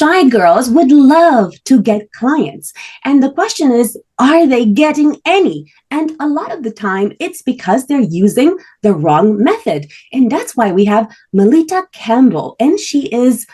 shy girls would love to get clients. And the question is, are they getting any? And a lot of the time, it's because they're using the wrong method. And that's why we have Melitta Campbell, and she is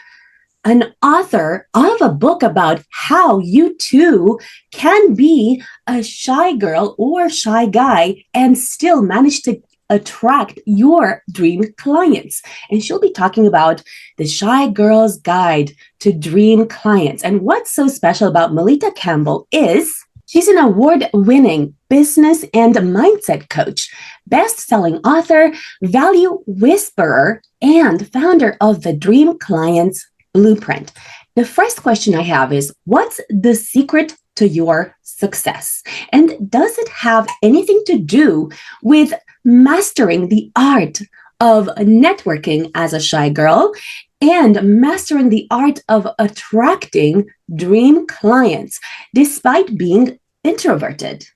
an author of a book about how you too can be a shy girl or shy guy and still manage to attract your dream clients. And she'll be talking about the Shy Girl's Guide to Dream Clients. And what's so special about Melitta Campbell is she's an award-winning business and mindset coach, best-selling author, value whisperer, and founder of the Dream Clients Blueprint. The first question I have is, what's the secret to your success? And does it have anything to do with mastering the art of networking as a shy girl and mastering the art of attracting dream clients despite being introverted?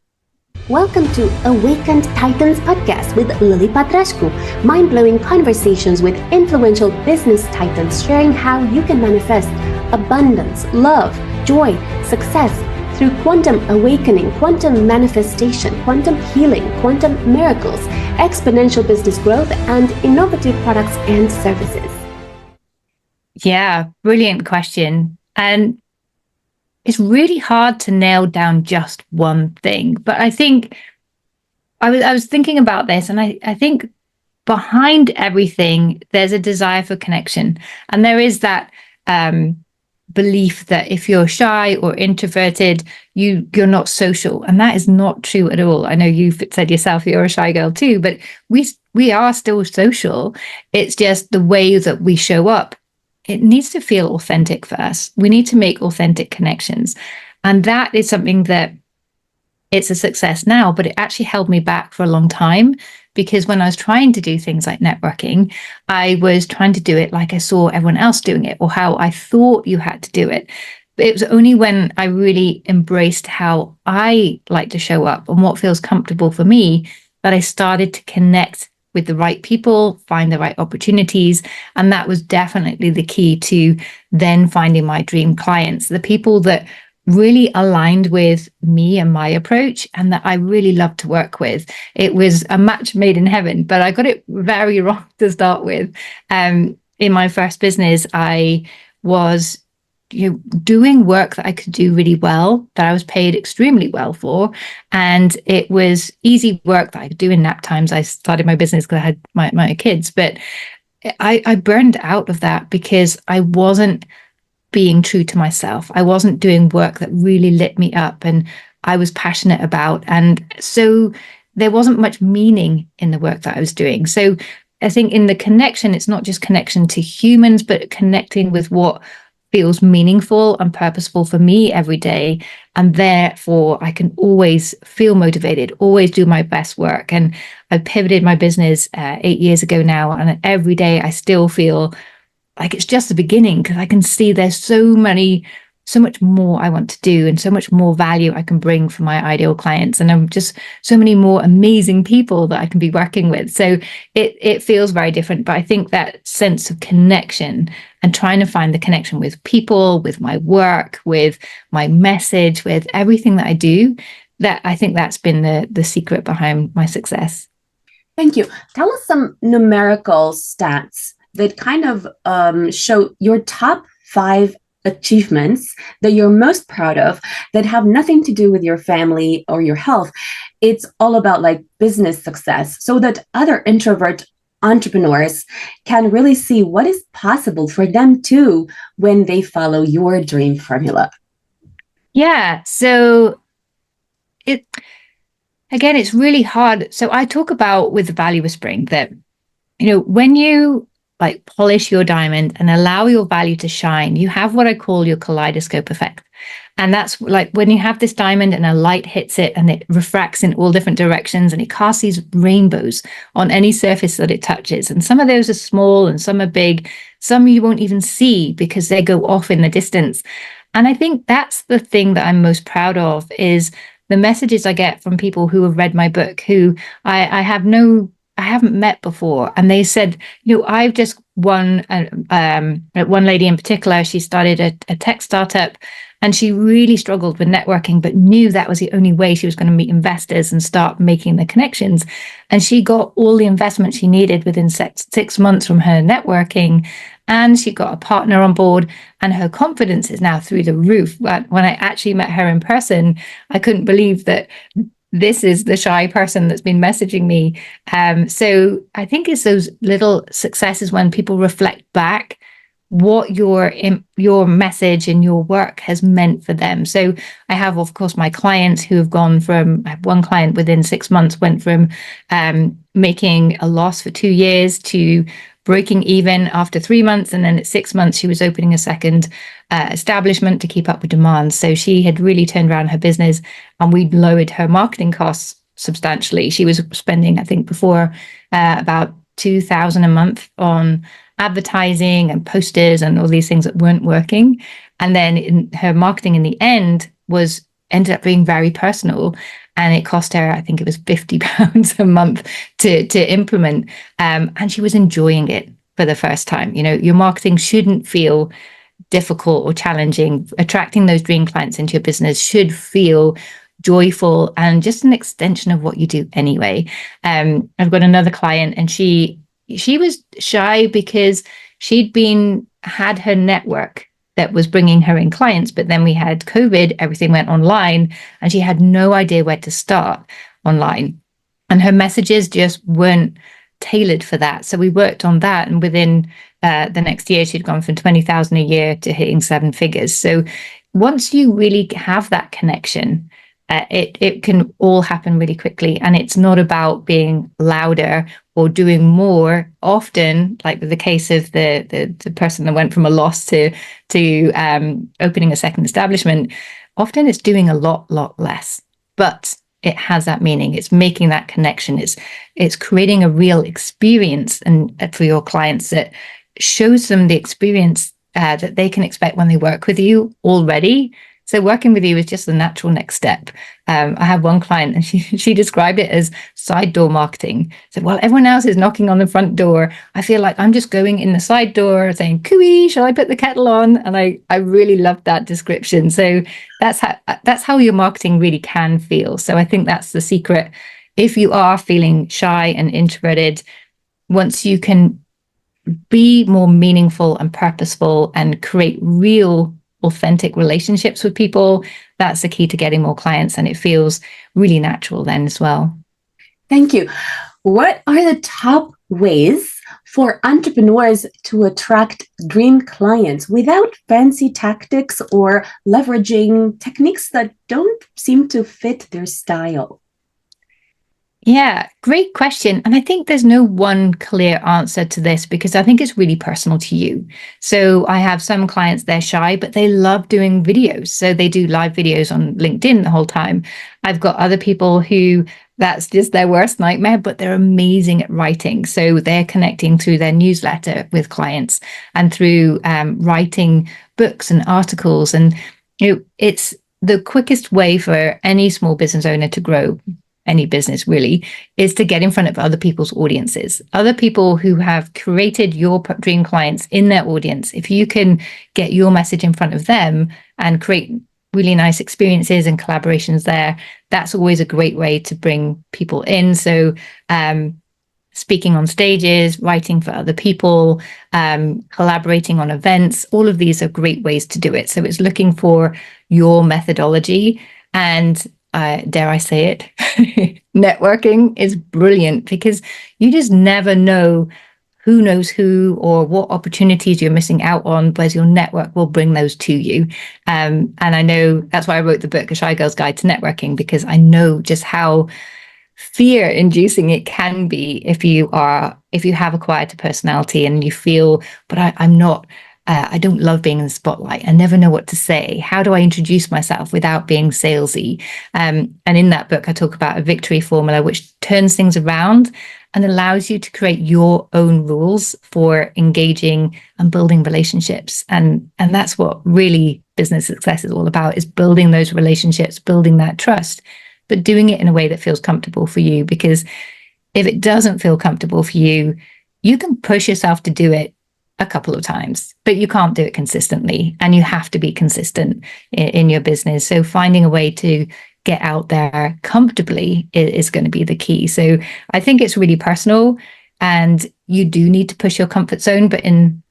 Welcome to Awakened Titans podcast with Lily Patrascu. Mind-blowing conversations with influential business titans sharing how you can manifest abundance, love, joy, success through quantum awakening, quantum manifestation, quantum healing, quantum miracles, exponential business growth, and innovative products and services. Yeah, brilliant question. And it's really hard to nail down just one thing. But I think I was thinking about this, and I think behind everything, there's a desire for connection. And there is that belief that if you're shy or introverted, you're not social. And that is not true at all. I know you've said yourself you're a shy girl too, but we are still social. It's just the way that we show up. It needs to feel authentic for us. We need to make authentic connections. And that is something that it's a success now, but it actually held me back for a long time, because when I was trying to do things like networking, I was trying to do it like I saw everyone else doing it or how I thought you had to do it. But it was only when I really embraced how I like to show up and what feels comfortable for me that I started to connect with the right people, find the right opportunities. And that was definitely the key to then finding my dream clients, the people that really aligned with me and my approach and that I really loved to work with. It was a match made in heaven, but I got it very wrong to start with. In my first business, I was doing work that I could do really well, that I was paid extremely well for. And it was easy work that I could do in nap times. I started my business because I had my kids, but I burned out of that because I wasn't being true to myself. I wasn't doing work that really lit me up and I was passionate about. And so there wasn't much meaning in the work that I was doing. So I think in the connection, it's not just connection to humans, but connecting with what feels meaningful and purposeful for me every day. And therefore, I can always feel motivated, always do my best work. And I pivoted my business 8 years ago now. And every day I still feel like it's just the beginning, because I can see there's so much more I want to do and so much more value I can bring for my ideal clients. And I'm just so many more amazing people that I can be working with. So it feels very different. But I think that sense of connection and trying to find the connection with people, with my work, with my message, with everything that I do, that I think that's been the secret behind my success. Thank you. Tell us some numerical stats that kind of show your top 5 achievements that you're most proud of that have nothing to do with your family or your health. It's all about like business success, so that other introvert entrepreneurs can really see what is possible for them too when they follow your dream formula. Yeah. So it's really hard. So I talk about with the value whispering that, when you like polish your diamond and allow your value to shine, you have what I call your kaleidoscope effect. And that's like when you have this diamond and a light hits it and it refracts in all different directions and it casts these rainbows on any surface that it touches. And some of those are small and some are big. Some you won't even see because they go off in the distance. And I think that's the thing that I'm most proud of is the messages I get from people who have read my book, who I haven't met before. And they said, I've just one lady in particular. She started a tech startup, and she really struggled with networking, but knew that was the only way she was going to meet investors and start making the connections. And she got all the investment she needed within 6 months from her networking. And she got a partner on board, and her confidence is now through the roof. When I actually met her in person, I couldn't believe that this is the shy person that's been messaging me. So I think it's those little successes when people reflect back what your message and your work has meant for them. So I have, of course, my clients who have gone from, I have one client within 6 months went from making a loss for 2 years to breaking even after 3 months. And then at 6 months, she was opening a second establishment to keep up with demand. So she had really turned around her business, and we'd lowered her marketing costs substantially. She was spending, I think, before about 2,000 a month on advertising and posters and all these things that weren't working. And then her marketing in the end ended up being very personal. And it cost her, I think it was £50 a month to implement. And she was enjoying it for the first time. Your marketing shouldn't feel difficult or challenging. Attracting those dream clients into your business should feel joyful and just an extension of what you do anyway. I've got another client, and she was shy because she'd had her network that was bringing her in clients, but then we had COVID, everything went online, and she had no idea where to start online. And her messages just weren't tailored for that. So we worked on that, and within the next year, she'd gone from 20,000 a year to hitting 7 figures. So once you really have that connection, it can all happen really quickly. And it's not about being louder or doing more. Often, like the case of the person that went from a loss to opening a second establishment, often it's doing a lot less. But it has that meaning. It's making that connection. It's creating a real experience and for your clients that shows them the experience that they can expect when they work with you already. So working with you is just the natural next step. I have one client, and she described it as side door marketing. So while everyone else is knocking on the front door, I feel like I'm just going in the side door saying, "Cooey, shall I put the kettle on?" And I really loved that description. So that's how your marketing really can feel. So I think that's the secret. If you are feeling shy and introverted, once you can be more meaningful and purposeful and create real authentic relationships with people, that's the key to getting more clients, and it feels really natural then as well. Thank you. What are the top ways for entrepreneurs to attract dream clients without fancy tactics or leveraging techniques that don't seem to fit their style? Yeah, great question. And I think there's no one clear answer to this, because I think it's really personal to you. So I have some clients, they're shy, but they love doing videos. So they do live videos on LinkedIn the whole time. I've got other people who that's just their worst nightmare, but they're amazing at writing. So they're connecting through their newsletter with clients and through writing books and articles. And it's the quickest way for any small business owner to grow any business really, is to get in front of other people's audiences, other people who have created your dream clients in their audience. If you can get your message in front of them and create really nice experiences and collaborations there, that's always a great way to bring people in. So speaking on stages, writing for other people, collaborating on events, all of these are great ways to do it. So it's looking for your methodology, and dare I say it, networking is brilliant, because you just never know who knows who or what opportunities you're missing out on, whereas your network will bring those to you. And I know that's why I wrote the book, A Shy Girl's Guide to Networking, because I know just how fear-inducing it can be if you have acquired a personality and you feel, but I'm not. I don't love being in the spotlight. I never know what to say. How do I introduce myself without being salesy? And in that book, I talk about a victory formula, which turns things around and allows you to create your own rules for engaging and building relationships. And that's what really business success is all about, is building those relationships, building that trust, but doing it in a way that feels comfortable for you. Because if it doesn't feel comfortable for you, you can push yourself to do it a couple of times, but you can't do it consistently, and you have to be consistent in your business. So finding a way to get out there comfortably is going to be the key. So I think it's really personal, and you do need to push your comfort zone, but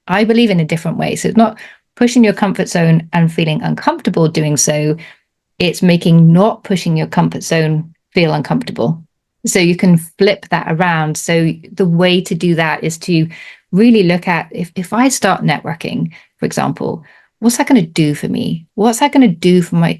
I believe in a different way. So it's not pushing your comfort zone and feeling uncomfortable doing so. It's making not pushing your comfort zone feel uncomfortable. So you can flip that around. So the way to do that is to really look at, if I start networking, for example, what's that going to do for me? What's that going to do for my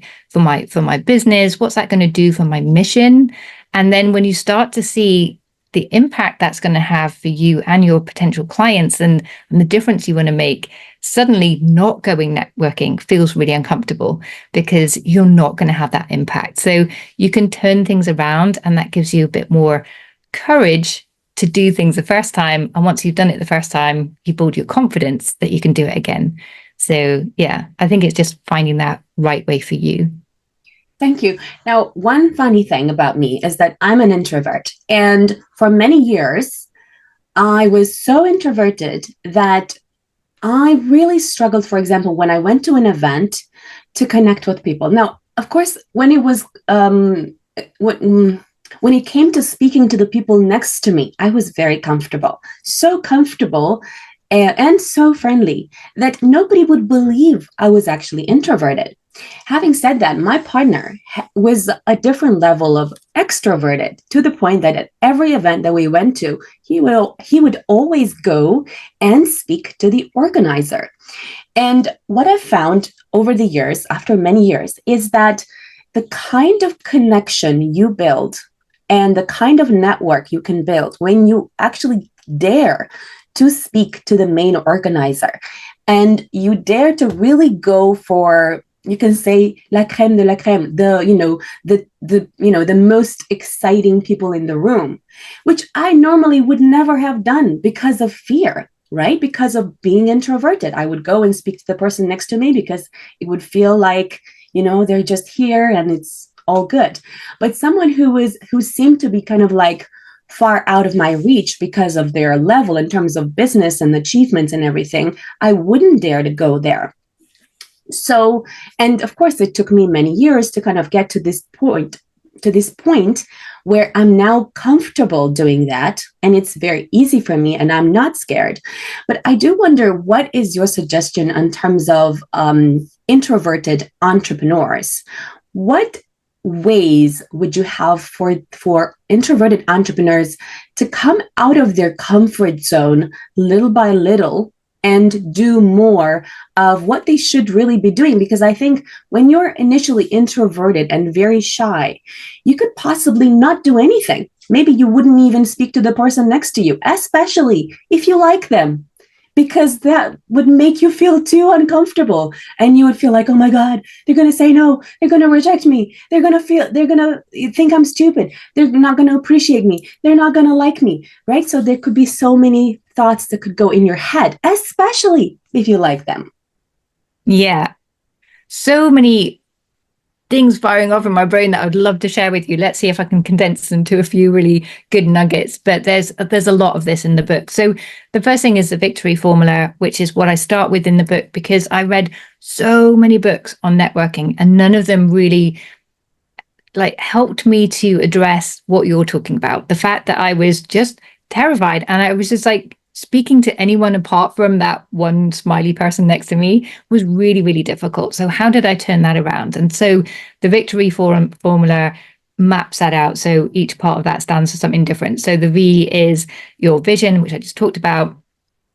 business? What's that going to do for my mission? And then when you start to see the impact that's going to have for you and your potential clients, and the difference you want to make, suddenly not going networking feels really uncomfortable because you're not going to have that impact. So you can turn things around, and that gives you a bit more courage to do things the first time. And once you've done it the first time, you build your confidence that you can do it again. So yeah, I think it's just finding that right way for you. Thank you. Now, one funny thing about me is that I'm an introvert. And for many years, I was so introverted that I really struggled, for example, when I went to an event, to connect with people. Now, of course, when it came to speaking to the people next to me, I was very comfortable, so comfortable and so friendly that nobody would believe I was actually introverted. Having said that, my partner was a different level of extroverted, to the point that at every event that we went to, he would always go and speak to the organizer. And what I've found over the years, after many years, is that the kind of connection you build and the kind of network you can build when you actually dare to speak to the main organizer, and you dare to really go for, you can say, la crème de la crème, the most exciting people in the room, which I normally would never have done because of fear, right? Because of being introverted. I would go and speak to the person next to me because it would feel like, they're just here and it's all good. But someone who seemed to be kind of like far out of my reach because of their level in terms of business and achievements and everything, I wouldn't dare to go there. So, and of course, it took me many years to kind of get to this point where I'm now comfortable doing that. And it's very easy for me and I'm not scared. But I do wonder, what is your suggestion in terms of introverted entrepreneurs? What ways would you have for introverted entrepreneurs to come out of their comfort zone little by little and do more of what they should really be doing? Because I think when you're initially introverted and very shy, you could possibly not do anything. Maybe you wouldn't even speak to the person next to you, especially if you like them, because that would make you feel too uncomfortable. And you would feel like, oh my God, they're going to say no. They're going to reject me. They're going to think I'm stupid. They're not going to appreciate me. They're not going to like me, right? So there could be so many thoughts that could go in your head, especially if you like them. Yeah. So many things firing off in my brain that I would love to share with you. Let's see if I can condense them to a few really good nuggets. But there's a lot of this in the book. So the first thing is the victory formula, which is what I start with in the book, because I read so many books on networking and none of them really helped me to address what you're talking about. The fact that I was just terrified, and I was just speaking to anyone apart from that one smiley person next to me was really, really difficult. So how did I turn that around? And so the victory formula maps that out. So each part of that stands for something different. So the V is your vision, which I just talked about.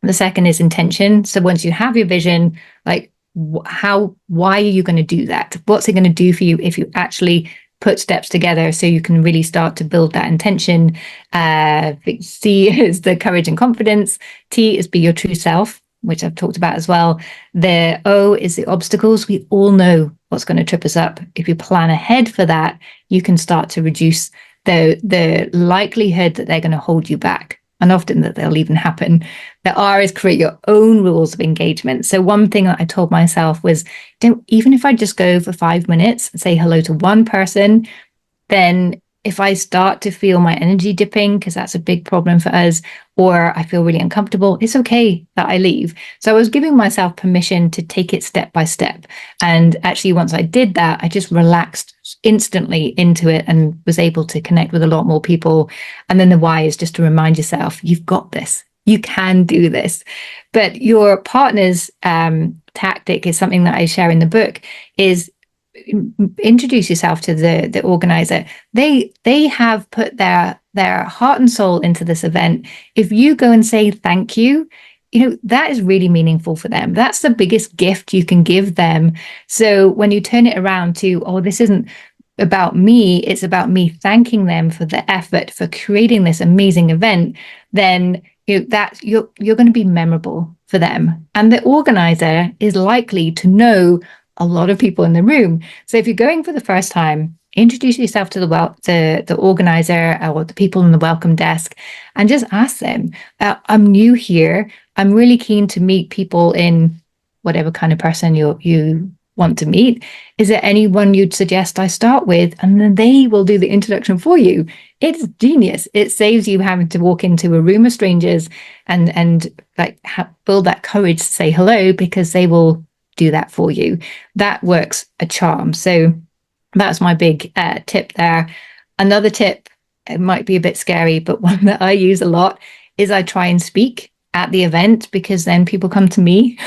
The second is intention. So once you have your vision, why are you going to do that? What's it going to do for you if you actually put steps together so you can really start to build that intention? C is the courage and confidence. T is be your true self, which I've talked about as well. The O is the obstacles. We all know what's going to trip us up. If you plan ahead for that, you can start to reduce the likelihood that they're going to hold you back, and often that they'll even happen. The R is create your own rules of engagement. So one thing that I told myself was, even if I just go for 5 minutes and say hello to one person, then if I start to feel my energy dipping, because that's a big problem for us, or I feel really uncomfortable, it's okay that I leave. So I was giving myself permission to take it step by step. And actually, once I did that, I just relaxed instantly into it and was able to connect with a lot more people. And then the why is just to remind yourself, you've got this. You can do this. But your partner's tactic is something that I share in the book, is introduce yourself to the organizer. They have put their heart and soul into this event. If you go and say thank you, that is really meaningful for them. That's the biggest gift you can give them. So when you turn it around to, oh, this isn't about me, it's about me thanking them for the effort for creating this amazing event, then that you're going to be memorable for them. And the organizer is likely to know a lot of people in the room. So if you're going for the first time, introduce yourself to the organizer or the people in the welcome desk and just ask them, I'm new here. I'm really keen to meet people in whatever kind of person you want to meet. Is there anyone you'd suggest I start with? And then they will do the introduction for you. It's genius. It saves you having to walk into a room of strangers and build that courage to say hello, because they will do that for you. That works a charm. So that's my big tip there. Another tip, it might be a bit scary, but one that I use a lot is I try and speak at the event, because then people come to me.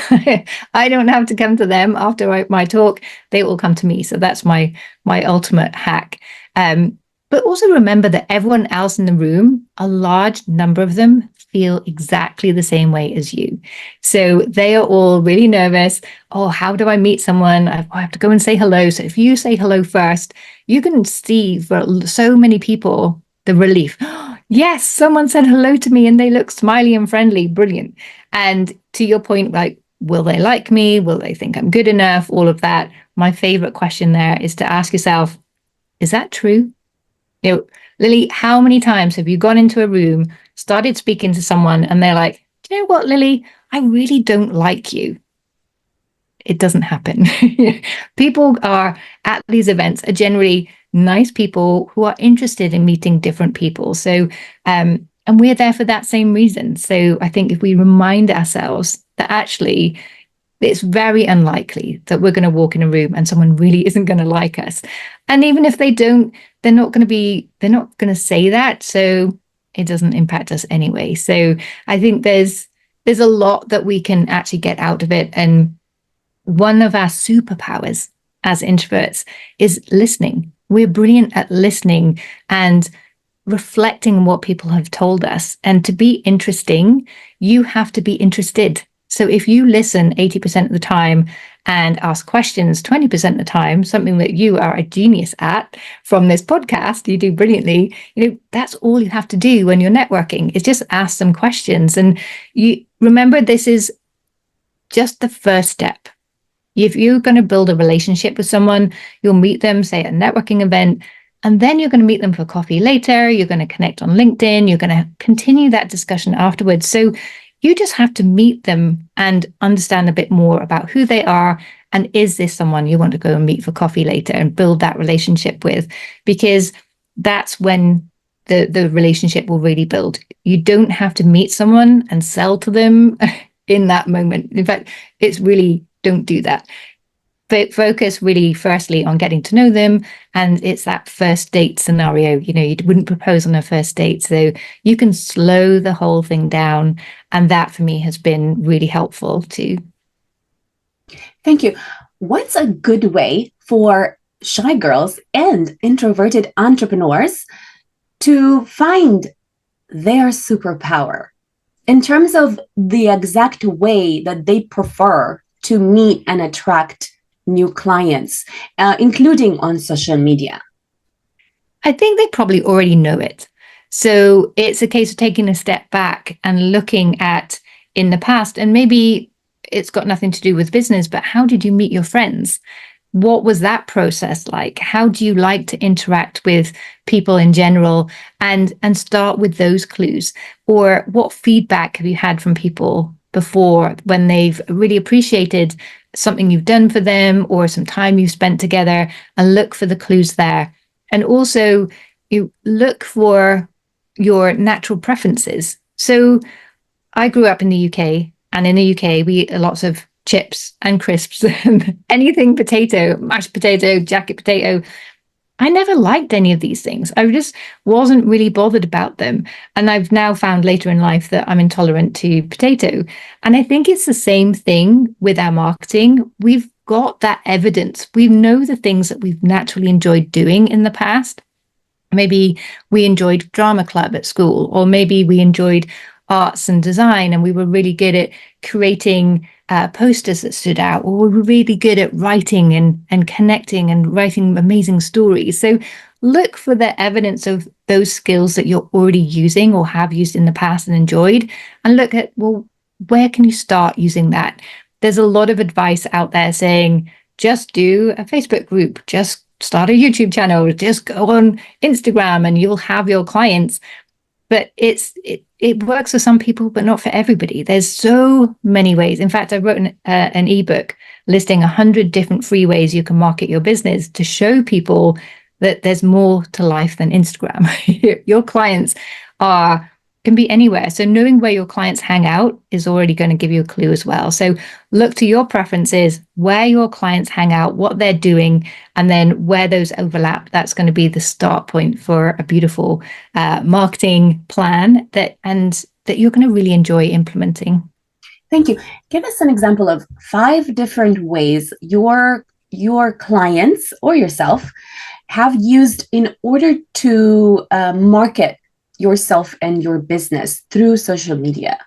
I don't have to come to them after my talk. They will come to me. So that's my ultimate hack. But also remember that everyone else in the room, a large number of them, feel exactly the same way as you. So they are all really nervous. Oh, how do I meet someone? I have to go and say hello. So if you say hello first, you can see for so many people the relief. Yes, someone said hello to me and they look smiley and friendly. Brilliant. And to your point, like, will they like me? Will they think I'm good enough? All of that. My favorite question there is to ask yourself, is that true? Lily, how many times have you gone into a room, started speaking to someone, and they're like, do you know what, Lily? I really don't like you. It doesn't happen. People are at these events are generally nice people who are interested in meeting different people. So, and we're there for that same reason. So I think if we remind ourselves that actually it's very unlikely that we're going to walk in a room and someone really isn't going to like us. And even if they don't, they're not going to say that. So it doesn't impact us anyway. So I think there's a lot that we can actually get out of it. And one of our superpowers as introverts is listening. We're brilliant at listening and reflecting on what people have told us. And to be interesting, you have to be interested. So if you listen 80% of the time and ask questions 20% of the time, something that you are a genius at from this podcast, you do brilliantly, that's all you have to do when you're networking, is just ask some questions. And you remember, this is just the first step. If you're going to build a relationship with someone, you'll meet them, say, at a networking event, and then you're going to meet them for coffee later. You're going to connect on LinkedIn. You're going to continue that discussion afterwards. So you just have to meet them and understand a bit more about who they are. And is this someone you want to go and meet for coffee later and build that relationship with? Because that's when the relationship will really build. You don't have to meet someone and sell to them in that moment. In fact, it's really, don't do that. But focus really firstly on getting to know them. And it's that first date scenario. You wouldn't propose on a first date. So you can slow the whole thing down. And that for me has been really helpful too. Thank you. What's a good way for shy girls and introverted entrepreneurs to find their superpower in terms of the exact way that they prefer to meet and attract new clients, including on social media? I think they probably already know it. So it's a case of taking a step back and looking at in the past, and maybe it's got nothing to do with business, but how did you meet your friends? What was that process like? How do you like to interact with people in general? And start with those clues. Or what feedback have you had from people before when they've really appreciated something you've done for them or some time you've spent together, and look for the clues there. And also you look for your natural preferences. So I grew up in the UK, and in the UK, we eat lots of chips and crisps and anything potato, mashed potato, jacket potato. I never liked any of these things. I just wasn't really bothered about them. And I've now found later in life that I'm intolerant to potato. And I think it's the same thing with our marketing. We've got that evidence. We know the things that we've naturally enjoyed doing in the past. Maybe we enjoyed drama club at school, or maybe we enjoyed arts and design and we were really good at creating posters that stood out, or we were really good at writing and connecting and writing amazing stories. So look for the evidence of those skills that you're already using or have used in the past and enjoyed, and look at, well, where can you start using that? There's a lot of advice out there saying, just do a Facebook group, just start a YouTube channel, just go on Instagram and you'll have your clients. But it works for some people, but not for everybody. There's so many ways. In fact, I wrote an ebook listing 100 different free ways you can market your business to show people that there's more to life than Instagram. Your clients can be anywhere. So knowing where your clients hang out is already going to give you a clue as well. So look to your preferences, where your clients hang out, what they're doing, and then where those overlap. That's going to be the start point for a beautiful marketing plan that you're going to really enjoy implementing. Thank you. Give us an example of 5 different ways your clients or yourself have used in order to market yourself and your business through social media.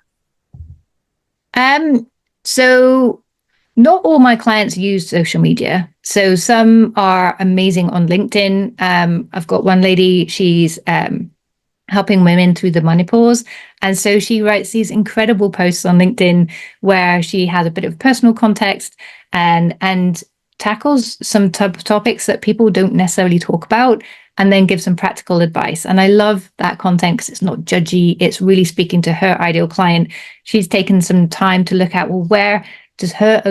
So not all my clients use social media. So some are amazing on LinkedIn. I've got one lady, she's helping women through the menopause. And so she writes these incredible posts on LinkedIn where she has a bit of personal context and tackles some topics that people don't necessarily talk about, and then give some practical advice. And I love that content because it's not judgy. It's really speaking to her ideal client. She's taken some time to look at, well, where does her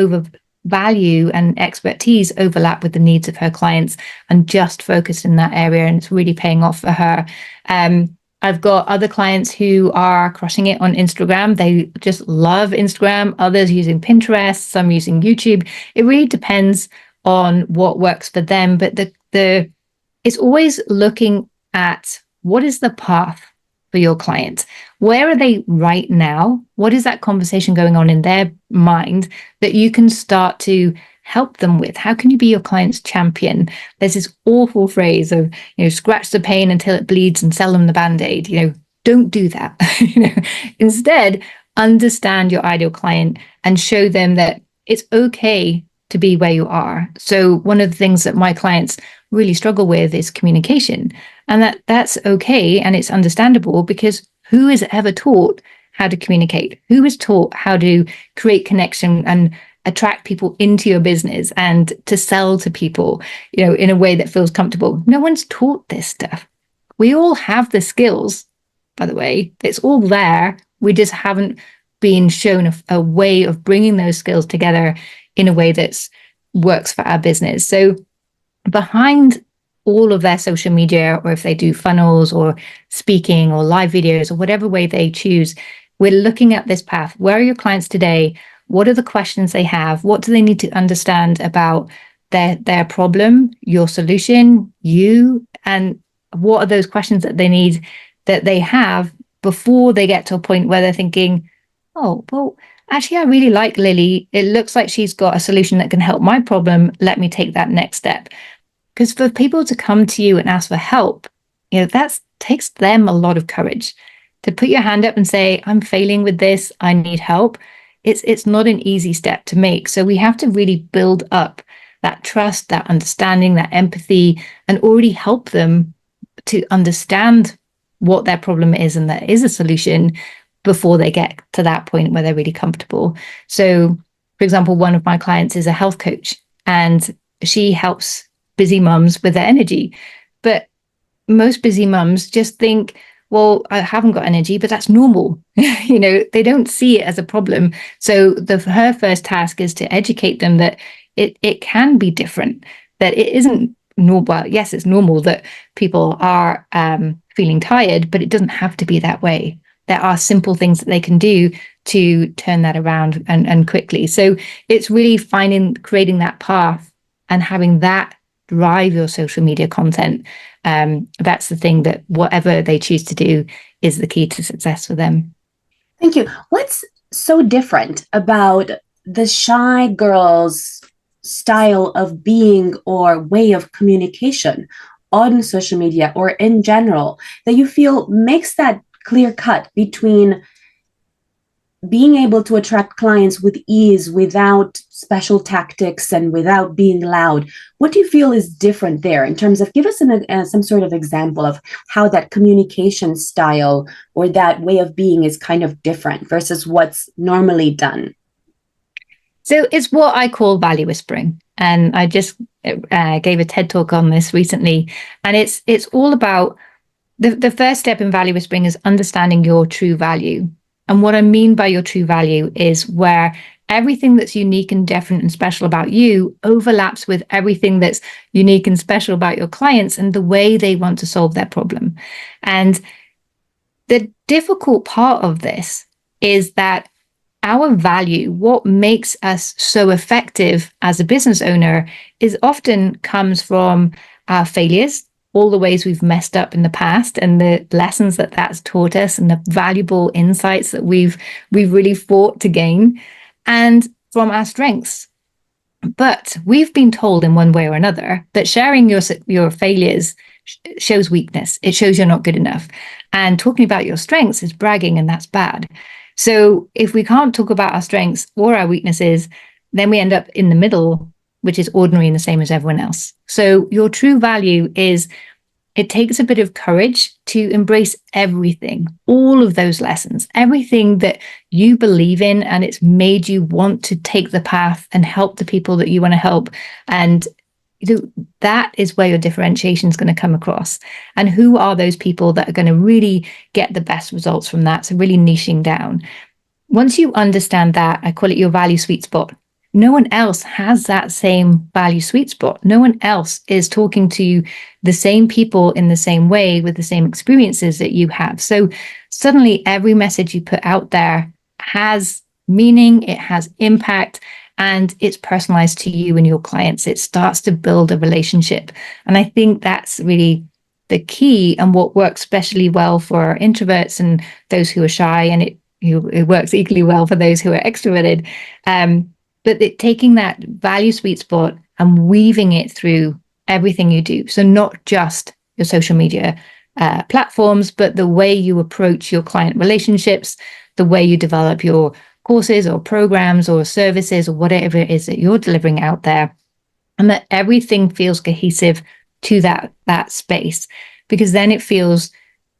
value and expertise overlap with the needs of her clients, and just focused in that area. And it's really paying off for her. I've got other clients who are crushing it on Instagram. They just love Instagram. Others using Pinterest, some using YouTube. It really depends on what works for them. But it's always looking at, what is the path for your client? Where are they right now? What is that conversation going on in their mind that you can start to help them with? How can you be your client's champion? There's this awful phrase of, scratch the pain until it bleeds and sell them the Band-Aid. Don't do that. Instead, understand your ideal client and show them that it's okay to be where you are. So one of the things that my clients really struggle with is communication, and that's okay. And it's understandable, because who is ever taught how to communicate? Who is taught how to create connection and attract people into your business and to sell to people, in a way that feels comfortable? No one's taught this stuff. We all have the skills, by the way. It's all there. We just haven't been shown a way of bringing those skills together in a way that works for our business. So behind all of their social media, or if they do funnels or speaking or live videos or whatever way they choose, we're looking at this path. Where are your clients today? What are the questions they have? What do they need to understand about their problem, your solution, you? And what are those questions that they have before they get to a point where they're thinking, oh, well, actually, I really like Lily. It looks like she's got a solution that can help my problem. Let me take that next step. Because for people to come to you and ask for help, that takes them a lot of courage. To put your hand up and say, I'm failing with this, I need help. It's not an easy step to make. So we have to really build up that trust, that understanding, that empathy, and already help them to understand what their problem is and there is a solution before they get to that point where they're really comfortable. So, for example, one of my clients is a health coach, and she helps busy mums with their energy. But most busy mums just think, well, I haven't got energy, but that's normal. They don't see it as a problem. So her first task is to educate them that it can be different, that it isn't normal. Yes, it's normal that people are feeling tired, but it doesn't have to be that way. There are simple things that they can do to turn that around and quickly. So it's really creating that path and having that drive your social media content. That's the thing, that whatever they choose to do is the key to success for them. Thank you. What's so different about the shy girl's style of being or way of communication on social media or in general that you feel makes that clear cut between being able to attract clients with ease without special tactics and without being loud? What do you feel is different there in terms of, give us some sort of example of how that communication style or that way of being is kind of different versus what's normally done? So it's what I call value whispering. And I just gave a TED talk on this recently. And it's all about the first step in value whispering is understanding your true value. And what I mean by your true value is where everything that's unique and different and special about you overlaps with everything that's unique and special about your clients and the way they want to solve their problem. And the difficult part of this is that our value, what makes us so effective as a business owner, is often comes from our failures, all the ways we've messed up in the past and the lessons that that's taught us and the valuable insights that we've really fought to gain, and from our strengths. But we've been told in one way or another that sharing your failures shows weakness. It shows you're not good enough. And talking about your strengths is bragging, and that's bad. So if we can't talk about our strengths or our weaknesses, then we end up in the middle, which is ordinary and the same as everyone else. So your true value is, it takes a bit of courage to embrace everything, all of those lessons, everything that you believe in, and it's made you want to take the path and help the people that you want to help. And that is where your differentiation is going to come across. And who are those people that are going to really get the best results from that? So really niching down. Once you understand that, I call it your value sweet spot. No one else has that same value sweet spot. No one else is talking to the same people in the same way with the same experiences that you have. So suddenly every message you put out there has meaning, it has impact, and it's personalized to you and your clients. It starts to build a relationship. And I think that's really the key, and what works especially well for introverts and those who are shy, and it works equally well for those who are extroverted. But taking that value sweet spot and weaving it through everything you do. So not just your social media platforms, but the way you approach your client relationships, the way you develop your courses or programs or services or whatever it is that you're delivering out there, and that everything feels cohesive to that space, because then it feels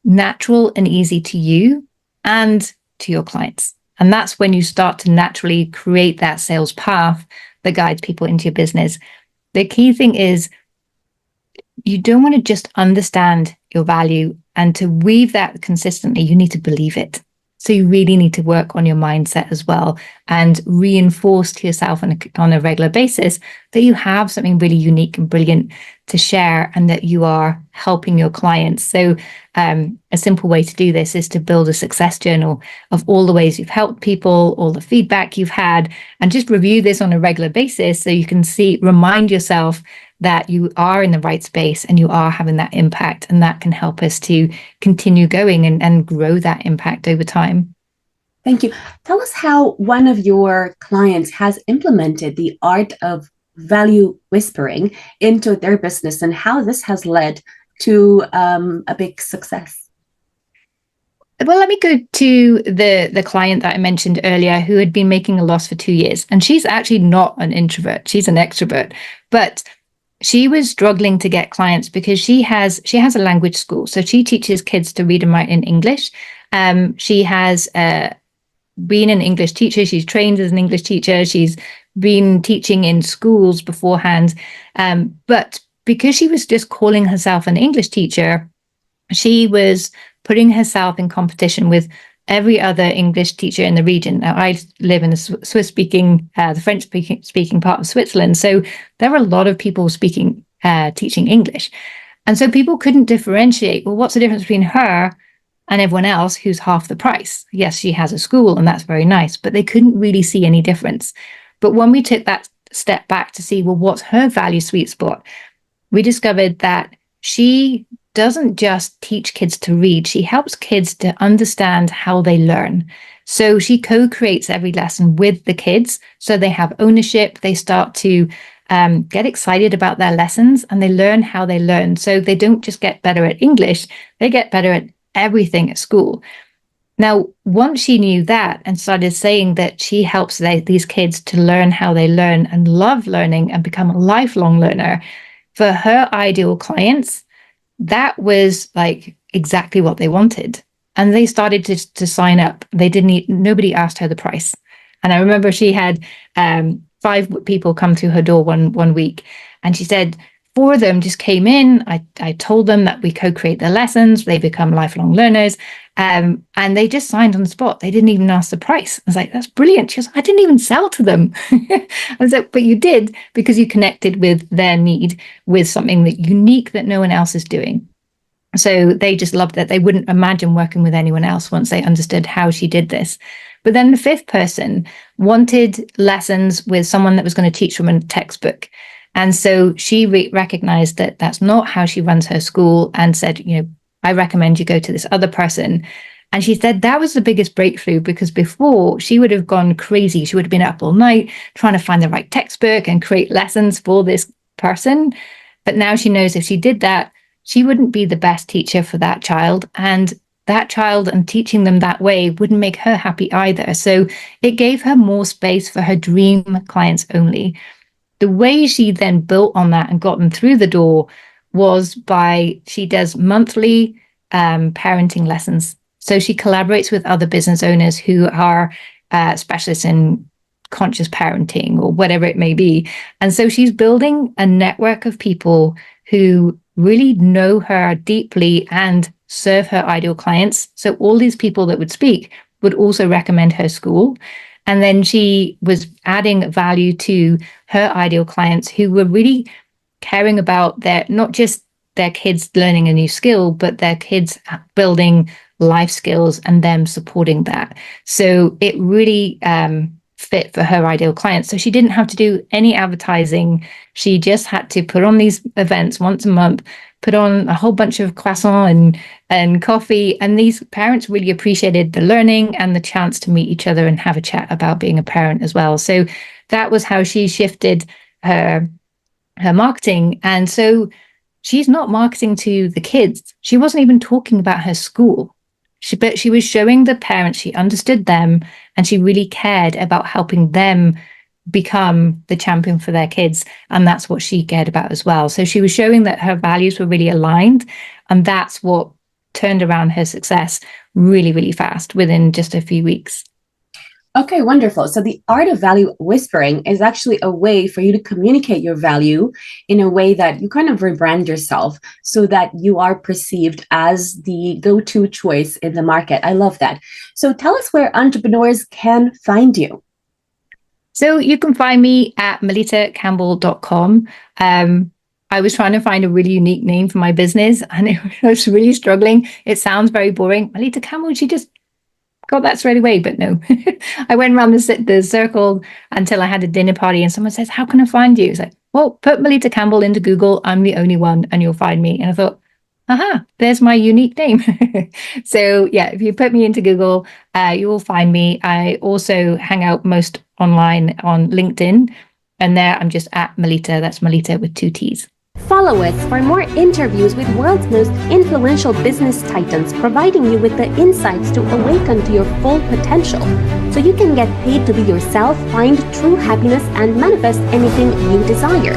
natural and easy to you and to your clients. And that's when you start to naturally create that sales path that guides people into your business. The key thing is, you don't want to just understand your value, and to weave that consistently, you need to believe it. So you really need to work on your mindset as well, and reinforce to yourself on a regular basis that you have something really unique and brilliant to share, and that you are helping your clients. So a simple way to do this is to build a success journal of all the ways you've helped people, all the feedback you've had, and just review this on a regular basis so you can remind yourself that you are in the right space and you are having that impact, and that can help us to continue going and grow that impact over time. Thank you. Tell us how one of your clients has implemented the art of value whispering into their business, and how this has led to a big success. Well, let me go to the client that I mentioned earlier, who had been making a loss for 2 years. And she's actually not an introvert, she's an extrovert. But she was struggling to get clients because she has a language school. So she teaches kids to read and write in English. She has been an English teacher. She's trained as an English teacher. She's been teaching in schools beforehand. But because she was just calling herself an English teacher, she was putting herself in competition with every other English teacher in the region. Now, I live in the French-speaking part of Switzerland. So there are a lot of people speaking teaching English. And so people couldn't differentiate, well, what's the difference between her and everyone else who's half the price? Yes, she has a school and that's very nice, but they couldn't really see any difference. But when we took that step back to see, well, what's her value sweet spot? We discovered that she doesn't just teach kids to read, she helps kids to understand how they learn. So she co-creates every lesson with the kids, so they have ownership, they start to get excited about their lessons, and they learn how they learn. So they don't just get better at English, they get better at everything at school. Now, once she knew that and started saying that she helps these kids to learn how they learn and love learning and become a lifelong learner, for her ideal clients, that was like exactly what they wanted. And they started to sign up. Nobody asked her the price. And I remember she had 5 people come through her door one week, and she said 4 of them just came in. I told them that we co-create their lessons, they become lifelong learners, and they just signed on the spot. They didn't even ask the price. I was like, that's brilliant. She goes, I didn't even sell to them. I was like, but you did, because you connected with their need with something that unique that no one else is doing. So they just loved it. They wouldn't imagine working with anyone else once they understood how she did this. But then the 5th person wanted lessons with someone that was going to teach from a textbook. And so she recognized that that's not how she runs her school, and said, I recommend you go to this other person. And she said that was the biggest breakthrough, because before she would have gone crazy. She would have been up all night trying to find the right textbook and create lessons for this person. But now she knows if she did that, she wouldn't be the best teacher for that child. And that child, and teaching them that way, wouldn't make her happy either. So it gave her more space for her dream clients only. The way she then built on that and got them through the door was she does monthly parenting lessons. So she collaborates with other business owners who are specialists in conscious parenting or whatever it may be. And so she's building a network of people who really know her deeply and serve her ideal clients. So all these people that would speak would also recommend her school. And then she was adding value to her ideal clients who were really caring about not just their kids learning a new skill, but their kids building life skills and them supporting that. So it really fit for her ideal clients. So she didn't have to do any advertising. She just had to put on these events once a month, put on a whole bunch of croissant and coffee. And these parents really appreciated the learning and the chance to meet each other and have a chat about being a parent as well. So that was how she shifted her marketing. And so she's not marketing to the kids. She wasn't even talking about her school. But she was showing the parents she understood them, and she really cared about helping them become the champion for their kids. And that's what she cared about as well. So she was showing that her values were really aligned, and that's what turned around her success really, really fast within just a few weeks. Okay, wonderful. So the art of value whispering is actually a way for you to communicate your value in a way that you kind of rebrand yourself so that you are perceived as the go-to choice in the market. I love that. So tell us where entrepreneurs can find you. So you can find me at melittacampbell.com. I was trying to find a really unique name for my business, and I was really struggling. It sounds very boring. Melitta Campbell, she just got that straight away, but no. I went around the circle until I had a dinner party, and someone says, how can I find you? It's like, well, put Melitta Campbell into Google. I'm the only one, and you'll find me. And I thought, aha, there's my unique name. So yeah, if you put me into Google, you will find me. I also hang out most online on LinkedIn, and there I'm just at Melita. That's Melita with 2 T's. Follow us for more interviews with world's most influential business titans, providing you with the insights to awaken to your full potential so you can get paid to be yourself, find true happiness, and manifest anything you desire.